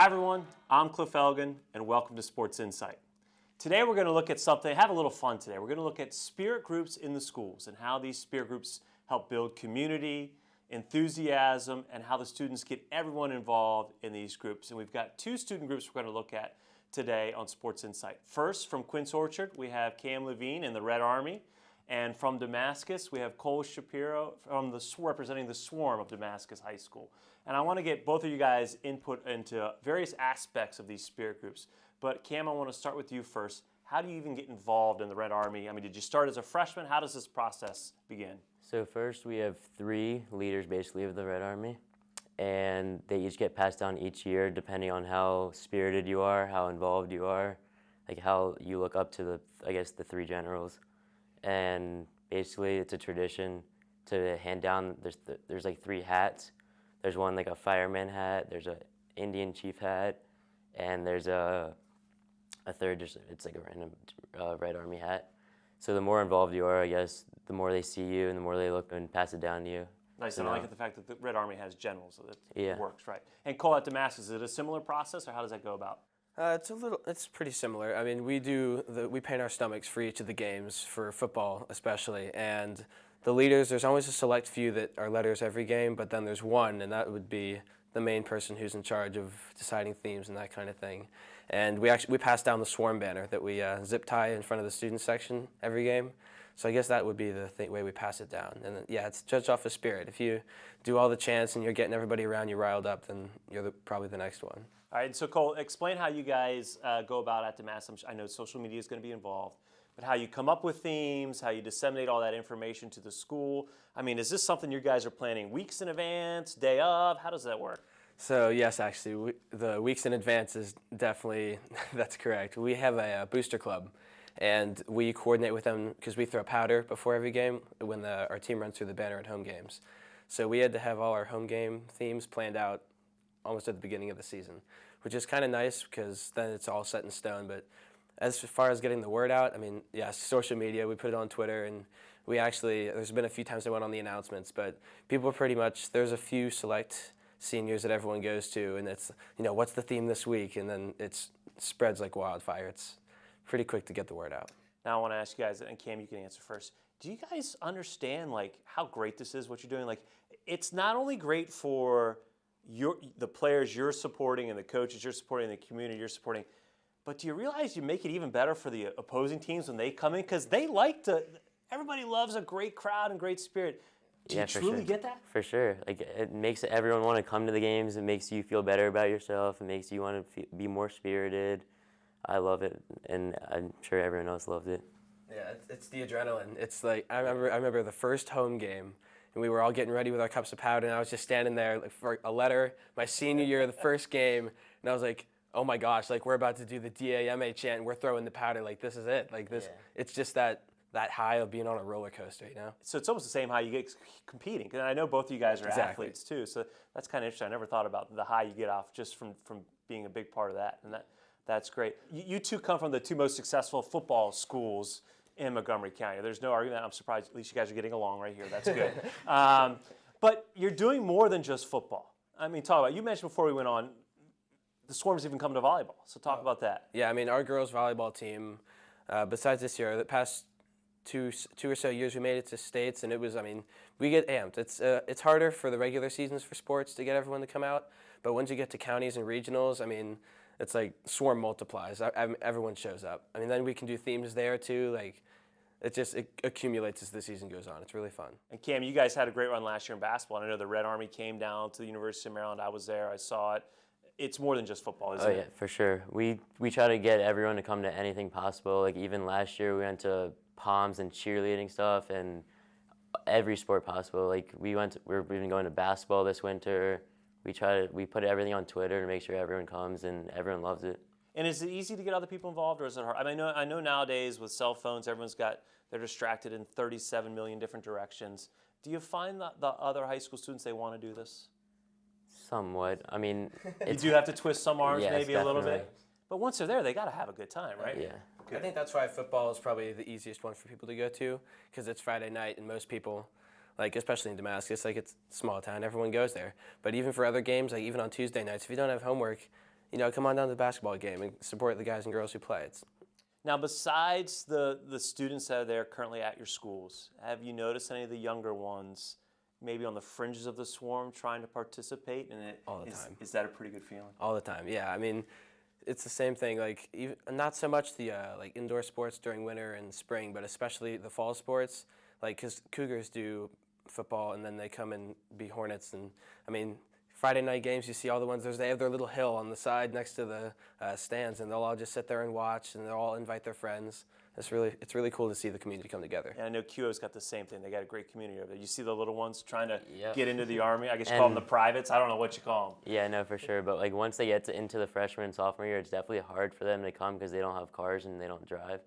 Hi everyone, I'm Cliff Elgin and welcome to Sports Insight. Today we're going to look at something, have a little fun today. We're going to look at spirit groups in the schools and how these spirit groups help build community, enthusiasm, and how the students get everyone involved in these groups. And we've got two student groups we're going to look at today on Sports Insight. First, from Quince Orchard, we have Cam Levine in the Red Army. And from Damascus, we have Cole Shapiro representing the Swarm of Damascus High School. And I want to get both of you guys input into various aspects of these spirit groups. But Cam, I want to start with you first. How do you even get involved in the Red Army? I mean, did you start as a freshman? How does this process begin? So first we have 3 leaders basically of the Red Army, and they each get passed down each year depending on how spirited you are, how involved you are, like how you look up to the 3 generals. And basically it's a tradition to hand down, there's like 3 hats. There's one like a fireman hat, there's an Indian chief hat, and there's a third, it's like a random Red Army hat. So the more involved you are, I guess, the more they see you and the more they look and pass it down to you. Nice, and I like the fact that the Red Army has generals, so that yeah. works, right. And Cole, at Damascus, is it a similar process, or how does that go about? It's pretty similar. I mean, we paint our stomachs for each of the games, for football especially, and the leaders, there's always a select few that are letters every game, but then there's one, and that would be the main person who's in charge of deciding themes and that kind of thing. And we pass down the Swarm banner that we zip tie in front of the student section every game. So I guess that would be the way we pass it down. And then, yeah, it's judged off of spirit. If you do all the chants and you're getting everybody around you riled up, then you're probably the next one. All right, so Cole, explain how you guys go about at Damascus. I know social media is going to be involved, but how you come up with themes, how you disseminate all that information to the school. I mean, is this something you guys are planning weeks in advance, day of? How does that work? So yes, actually, the weeks in advance is definitely, that's correct. We have a booster club, and we coordinate with them because we throw powder before every game when our team runs through the banner at home games. So we had to have all our home game themes planned out almost at the beginning of the season, which is kind of nice because then it's all set in stone. But as far as getting the word out, I mean, yeah, social media, we put it on Twitter, and there's been a few times I went on the announcements, but people are pretty much, there's a few select seniors that everyone goes to, and it's, what's the theme this week? And then it spreads like wildfire. It's pretty quick to get the word out. Now I want to ask you guys, and Cam, you can answer first. Do you guys understand how great this is, what you're doing? It's not only great for the players you're supporting and the coaches you're supporting and the community you're supporting, but do you realize you make it even better for the opposing teams when they come in? Because everybody loves a great crowd and great spirit. Do you truly get that? For sure. It makes everyone want to come to the games. It makes you feel better about yourself. It makes you want to be more spirited. I love it, and I'm sure everyone else loves it. Yeah, it's the adrenaline. It's like I remember the first home game, and we were all getting ready with our cups of powder, and I was just standing there for a letter, my senior year, the first game, and I was like, oh my gosh, we're about to do the DAMA chant, and we're throwing the powder, this is it. Yeah. It's just that high of being on a roller coaster, So it's almost the same high you get competing. And I know both of you guys are athletes too, so that's kind of interesting. I never thought about the high you get off just from being a big part of that, and that's great. You two come from the 2 most successful football schools in Montgomery County. There's no argument. I'm surprised. At least you guys are getting along right here. That's good. But you're doing more than just football. I mean, you mentioned before we went on, the Swarm's even come to volleyball. So talk about that. Yeah, I mean, our girls volleyball team, besides this year, the past two or so years, we made it to states, and we get amped. It's harder for the regular seasons for sports to get everyone to come out, but once you get to counties and regionals, it's like Swarm multiplies. Everyone shows up. Then we can do themes there too. It accumulates as the season goes on. It's really fun. And Cam, you guys had a great run last year in basketball. I know the Red Army came down to the University of Maryland. I was there. I saw it. It's more than just football, isn't it? Oh yeah, for sure. We try to get everyone to come to anything possible. Even last year, we went to Palms and cheerleading stuff and every sport possible. We've been going to basketball this winter. We put everything on Twitter to make sure everyone comes and everyone loves it. And is it easy to get other people involved, or is it hard? I know nowadays with cell phones, they're distracted in 37 million different directions. Do you find that the other high school students, they want to do this? Somewhat. You do have to twist some arms, yes, maybe definitely. a little bit. But once they're there, they got to have a good time, right? Yeah. Good. I think that's why football is probably the easiest one for people to go to, because it's Friday night and most people, especially in Damascus, it's a small town, everyone goes there. But even for other games, even on Tuesday nights, if you don't have homework, come on down to the basketball game and support the guys and girls who play. Now, besides the students that are there currently at your schools, have you noticed any of the younger ones maybe on the fringes of the swarm trying to participate? And all the time. Is that a pretty good feeling? All the time, yeah. I mean, it's the same thing. Like, even, not so much the like indoor sports during winter and spring, but especially the fall sports. Like, because Cougars do football, and then they come and be Hornets. And I mean, Friday night games, you see all the ones. They have their little hill on the side next to the stands, and they'll all just sit there and watch, and they'll all invite their friends. It's really cool to see the community come together. And I know QO's got the same thing. They got a great community over there. You see the little ones trying to get into the Army. I guess you call them the privates. I don't know what you call them. Yeah, no, for sure. But like once they get into the freshman and sophomore year, it's definitely hard for them to come because they don't have cars and they don't drive.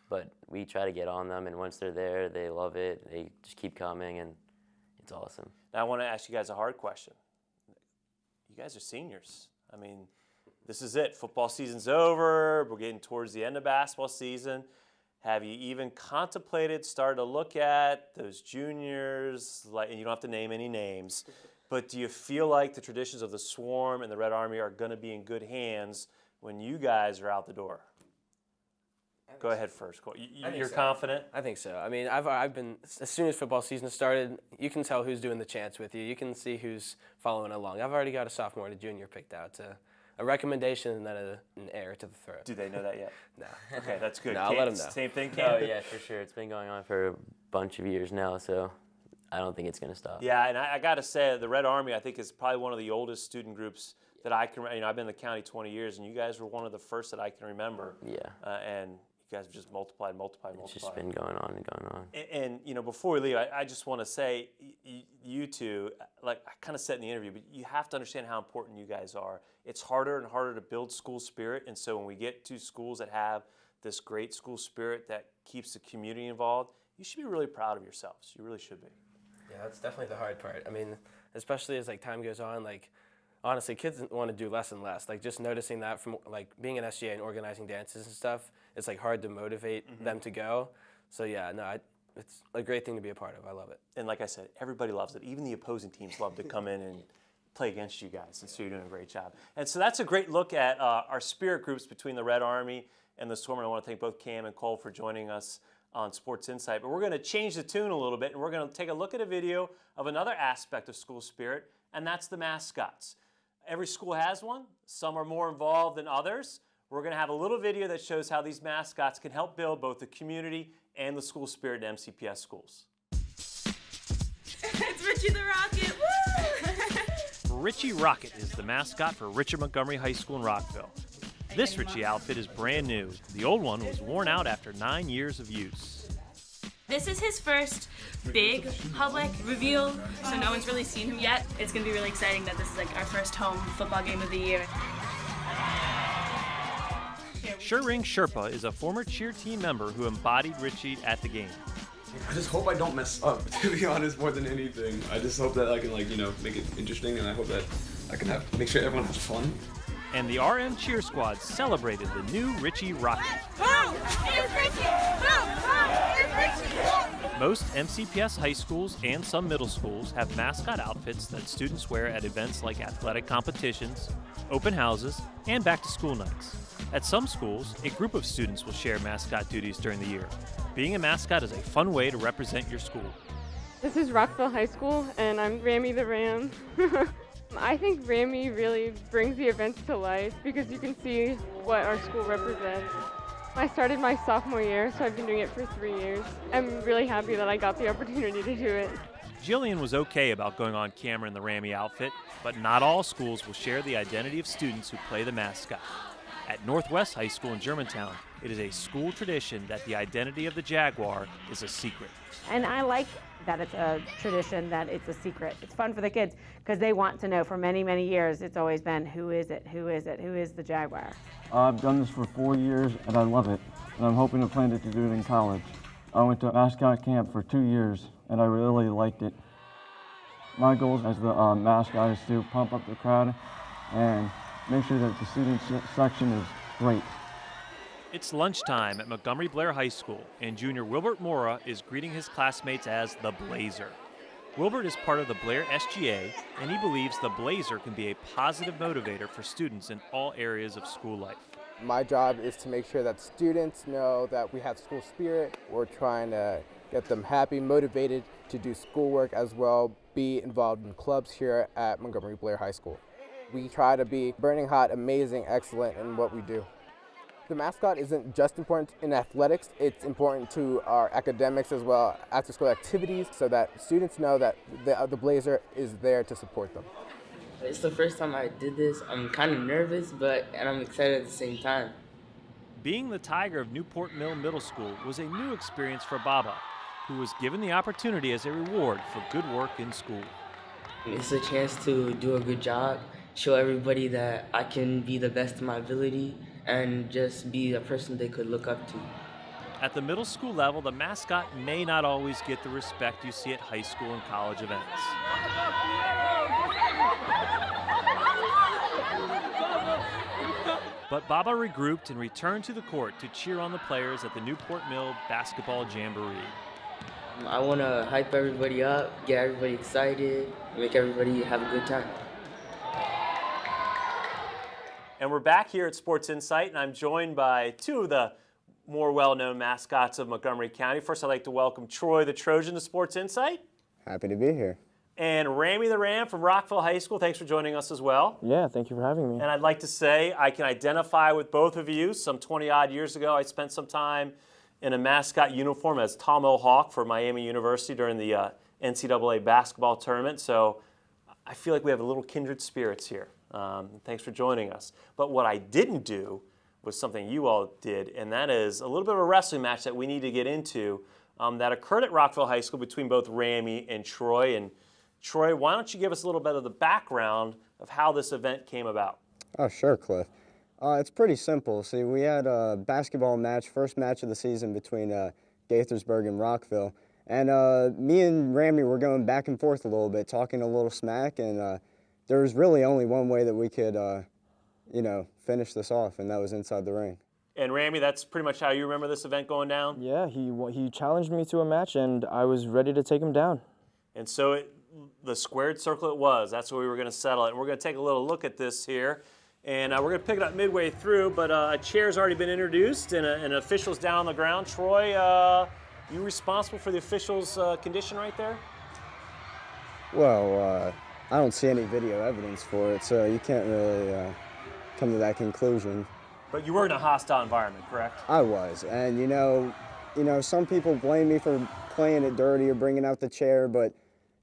But we try to get on them, and once they're there, they love it. They just keep coming, and it's awesome. Now I want to ask you guys a hard question. You guys are seniors. I mean, this is it. Football season's over. We're getting towards the end of basketball season. Have you even contemplated, started to look at those juniors, and you don't have to name any names, but do you feel like the traditions of the Swarm and the Red Army are going to be in good hands when you guys are out the door? Go ahead first, Cole. You're confident? I think so. I mean, I've been, as soon as football season started, you can tell who's doing the chants with you. You can see who's following along. I've already got a sophomore and a junior picked out. A recommendation and then an air to the throat. Do they know that yet? No. Okay, that's good. No, I'll let them know. Same thing, Cam? Oh, yeah, for sure. It's been going on for a bunch of years now, so I don't think it's going to stop. Yeah, and I got to say, the Red Army, I think, is probably one of the oldest student groups that I can, I've been in the county 20 years, and you guys were one of the first that I can remember. Yeah. And you guys have just multiplied. It's just been going on and going on. And before we leave, I just want to say, you two, like I kind of said in the interview, but you have to understand how important you guys are. It's harder and harder to build school spirit, and so when we get to schools that have this great school spirit that keeps the community involved, you should be really proud of yourselves. You really should be. Yeah, that's definitely the hard part. I mean, especially as time goes on, honestly, kids want to do less and less. Just noticing that from being an SGA and organizing dances and stuff, it's hard to motivate them to go. So yeah, no, it's a great thing to be a part of. I love it. And like I said, everybody loves it. Even the opposing teams love to come in and play against you guys, and so you're doing a great job. And so that's a great look at our spirit groups between the Red Army and the Swarm. I want to thank both Cam and Cole for joining us on Sports Insight. But we're going to change the tune a little bit, and we're going to take a look at a video of another aspect of school spirit, and that's the mascots. Every school has one. Some are more involved than others. We're going to have a little video that shows how these mascots can help build both the community and the school spirit in MCPS schools. It's Ritchie the Rocket, woo! Ritchie Rocket is the mascot for Richard Montgomery High School in Rockville. This Ritchie outfit is brand new. The old one was worn out after 9 years of use. This is his first big public reveal, so no one's really seen him yet. It's going to be really exciting that this is our first home football game of the year. Sherring Sherpa is a former cheer team member who embodied Ritchie at the game. I just hope I don't mess up, to be honest, more than anything. I just hope that I can, make it interesting, and I hope that I can make sure everyone has fun. And the RM cheer squad celebrated the new Ritchie Rocket. Most MCPS high schools and some middle schools have mascot outfits that students wear at events like athletic competitions, open houses, and back-to-school nights. At some schools, a group of students will share mascot duties during the year. Being a mascot is a fun way to represent your school. This is Rockville High School, and I'm Rammy the Ram. I think Rammy really brings the events to life because you can see what our school represents. I started my sophomore year, so I've been doing it for 3 years. I'm really happy that I got the opportunity to do it. Jillian was okay about going on camera in the Rammy outfit, but not all schools will share the identity of students who play the mascot. At Northwest High School in Germantown, it is a school tradition that the identity of the Jaguar is a secret. And I like that it's a tradition, that it's a secret. It's fun for the kids because they want to know. For many, many years, it's always been, who is it? Who is it? Who is the Jaguar? I've done this for 4 years, and I love it. And I'm hoping to plan to do it in college. I went to mascot camp for 2 years, and I really liked it. My goal as the mascot is to pump up the crowd and make sure that the student section is great. It's lunchtime at Montgomery Blair High School, and junior Wilbert Mora is greeting his classmates as the Blazer. Wilbert is part of the Blair SGA, and he believes the Blazer can be a positive motivator for students in all areas of school life. My job is to make sure that students know that we have school spirit. We're trying to get them happy, motivated to do schoolwork as well, be involved in clubs here at Montgomery Blair High School. We try to be burning hot, amazing, excellent in what we do. The mascot isn't just important in athletics, it's important to our academics as well, after school activities, so that students know that the Blazer is there to support them. It's the first time I did this. I'm kind of nervous, and I'm excited at the same time. Being the Tiger of Newport Mill Middle School was a new experience for Baba, who was given the opportunity as a reward for good work in school. It's a chance to do a good job, show everybody that I can be the best of my ability, and just be a person they could look up to. At the middle school level, the mascot may not always get the respect you see at high school and college events. But Baba regrouped and returned to the court to cheer on the players at the Newport Mill Basketball Jamboree. I want to hype everybody up, get everybody excited, make everybody have a good time. And we're back here at Sports Insight, and I'm joined by two of the more well-known mascots of Montgomery County. First, I'd like to welcome Troy the Trojan to Sports Insight. Happy to be here. And Ramy the Ram from Rockville High School. Thanks for joining us as well. Yeah, thank you for having me. And I'd like to say I can identify with both of you. Some 20-odd years ago, I spent some time in a mascot uniform as Tom O'Hawk for Miami University during the NCAA basketball tournament. So I feel like we have a little kindred spirits here. Thanks for joining us. But what I didn't do was something you all did, and that is a little bit of a wrestling match that we need to get into that occurred at Rockville High School between both Ramy and Troy. And Troy, why don't you give us a little bit of the background of how this event came about? Oh, sure, Cliff. It's pretty simple. See, we had a basketball match, first match of the season between Gaithersburg and Rockville. And me and Ramy were going back and forth a little bit, talking a little smack, and there was really only one way that we could, finish this off, and that was inside the ring. And Ramy, that's pretty much how you remember this event going down? Yeah, he challenged me to a match, and I was ready to take him down. And so the squared circle it was. That's where we were going to settle it. And we're going to take a little look at this here. And we're going to pick it up midway through, but a chair's already been introduced, and an official's down on the ground. Troy, you responsible for the official's condition right there? Well, I don't see any video evidence for it, so you can't really come to that conclusion. But you were in a hostile environment, correct? I was, and you know, some people blame me for playing it dirty or bringing out the chair, but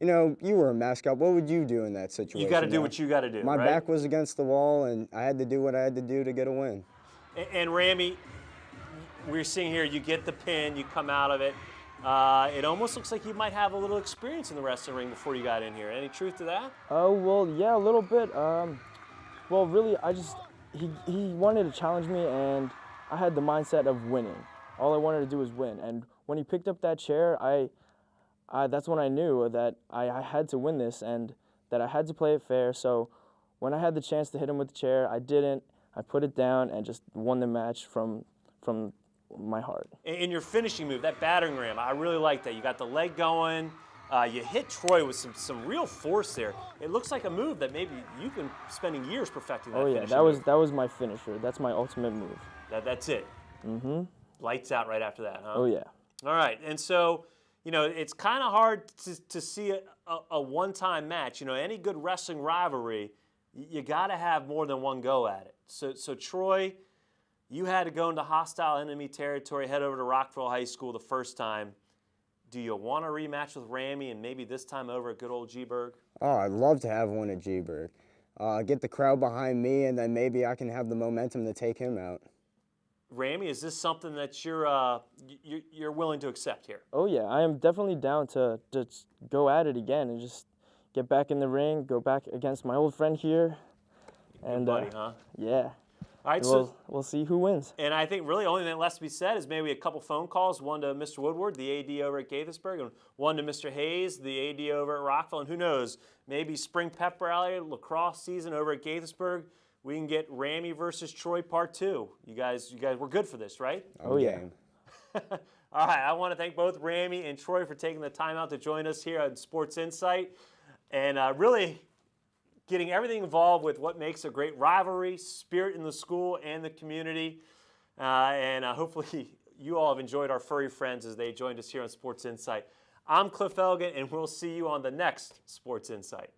you were a mascot. What would you do in that situation? You got to do what you got to do. My right? back was against the wall, and I had to do what I had to do to get a win. And Ramy, we're seeing here, you get the pin, you come out of it. It almost looks like you might have a little experience in the wrestling ring before you got in here. Any truth to that? Oh, well, yeah, a little bit. Well, really, he wanted to challenge me, and I had the mindset of winning. All I wanted to do was win. And when he picked up that chair, that's when I knew that I had to win this and that I had to play it fair. So when I had the chance to hit him with the chair, I didn't. I put it down and just won the match from my heart. In your finishing move, that battering ram, I really like that. You got the leg going. You hit Troy with some real force there. It looks like a move that maybe you've been spending years perfecting. Oh yeah, that was my finisher. That's my ultimate move. That's it. Mm-hmm. Lights out right after that, huh? Oh yeah. All right, and so it's kind of hard to see a one-time match. Any good wrestling rivalry, you got to have more than one go at it. So Troy, you had to go into hostile enemy territory, head over to Rockville High School the first time. Do you want a rematch with Ramy and maybe this time over at good old G-Burg? Oh, I'd love to have one at G-Burg. Get the crowd behind me, and then maybe I can have the momentum to take him out. Ramy, is this something that you're willing to accept here? Oh yeah, I am definitely down to go at it again and just get back in the ring, go back against my old friend here. And buddy, huh? Yeah. All right, we'll see who wins. And I think really the only thing left to be said is maybe a couple phone calls, one to Mr. Woodward, the AD over at Gaithersburg, and one to Mr. Hayes, the AD over at Rockville. And who knows, maybe spring pep rally, lacrosse season over at Gaithersburg, we can get Ramy versus Troy Part 2. You guys, we're good for this, right? Oh yeah. All right, I want to thank both Rami and Troy for taking the time out to join us here on Sports Insight and really getting everything involved with what makes a great rivalry, spirit in the school and the community. And hopefully you all have enjoyed our furry friends as they joined us here on Sports Insight. I'm Cliff Elgin, and we'll see you on the next Sports Insight.